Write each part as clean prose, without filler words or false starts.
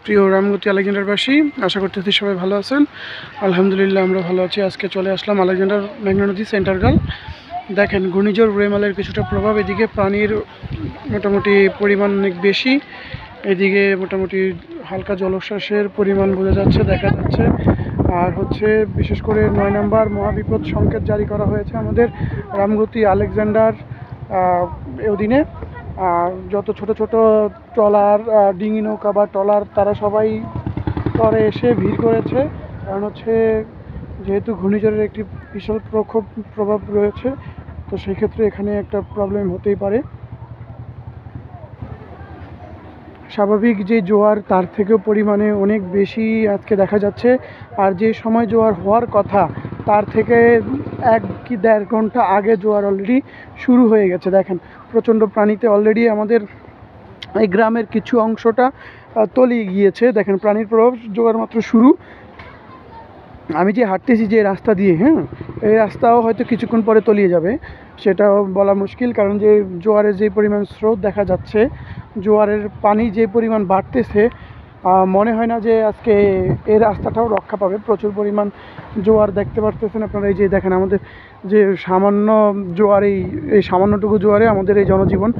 প্রিয় রামগতি আলেকজান্ডারবাসী, আশা করতেছি সবাই ভালো আছেন। আলহামদুলিল্লাহ আমরা ভালো আছি। আজকে চলে আসলাম আলেকজান্ডার মেঘনা নদী সেন্টারগাল। দেখেন, ঘূর্ণিঝড় রেমালের কিছুটা প্রভাব। এদিকে পানির মোটামুটি পরিমাণ অনেক বেশি, এদিকে মোটামুটি হালকা জলোচ্ছ্বাসের পরিমাণ বোঝা যাচ্ছে, দেখা যাচ্ছে। আর হচ্ছে বিশেষ করে 9 নম্বর মহাবিপদ সংকেত জারি করা হয়েছে আমাদের রামগতি আলেকজান্ডার অধীনে। যত ছোট ছোট ট্রলার, ডিঙি নৌকা বা ট্রলার, তারা সবাই পরে এসে ভিড় করেছে। কারণ হচ্ছে যেহেতু ঘূর্ণিঝড়ের একটি বিশাল প্রখর প্রভাব রয়েছে, তো সেই ক্ষেত্রে এখানে একটা প্রবলেম হতেই পারে। স্বাভাবিক যে জোয়ার তার থেকেও পরিমাণে অনেক বেশি আজকে দেখা যাচ্ছে। আর যে সময় জোয়ার হওয়ার কথা তার থেকে 1 কি 1.5 ঘন্টা আগে জোয়ার অলরেডি শুরু হয়ে গেছে। দেখেন, প্রচণ্ড পানিতে অলরেডি আমাদের এই গ্রামের কিছু অংশটা তলিয়ে গিয়েছে। দেখেন, প্রাণীর প্রভাব জোয়ার মাত্র শুরু। আমি যে হাঁটতেছি যে রাস্তা দিয়ে, এই রাস্তাও হয়তো কিছুক্ষণ পরে তলিয়ে যাবে, সেটাও বলা মুশকিল। কারণ যে জোয়ারের যে পরিমাণ স্রোত দেখা যাচ্ছে, জোয়ারের পানি যে পরিমাণ বাড়তেছে, মনে হয় না যে আজকে এই রাস্তাটাও রক্ষা পাবে। প্রচুর পরিমাণ জোয়ার দেখতে পারতেছেন আপনারা। এই যে দেখেন, আমাদের যে সামান্য জোয়ার, এই সামান্যটুকু জোয়ারে আমাদের এই জনজীবন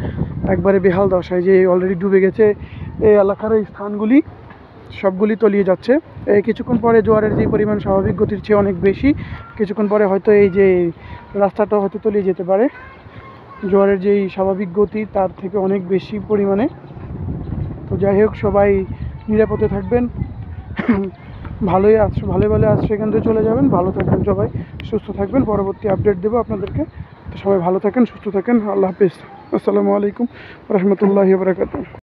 একবারে বেহাল দশায়, যে অলরেডি ডুবে গেছে এই এলাকার এই স্থানগুলি, সবগুলি তলিয়ে যাচ্ছে। কিছুক্ষণ পরে জোয়ারের যে পরিমাণ স্বাভাবিক গতির চেয়ে অনেক বেশি, কিছুক্ষণ পরে হয়তো এই যে রাস্তাটা হয়তো তলিয়ে যেতে পারে। জোয়ারের যেই স্বাভাবিক গতি তার থেকে অনেক বেশি পরিমাণে। তো যাই হোক, সবাই নিরাপদে থাকবেন, ভালো ভালো আশ্রয় কেন্দ্রে চলে যাবেন। ভালো থাকবেন সবাই, সুস্থ থাকবেন। পরবর্তী আপডেট দেবো আপনাদেরকে। তো সবাই ভালো থাকেন, সুস্থ থাকেন। আল্লাহ হাফিজ। আসসালামু আলাইকুম রহমতুল্লাহি ওয়া বারাকাতুহু।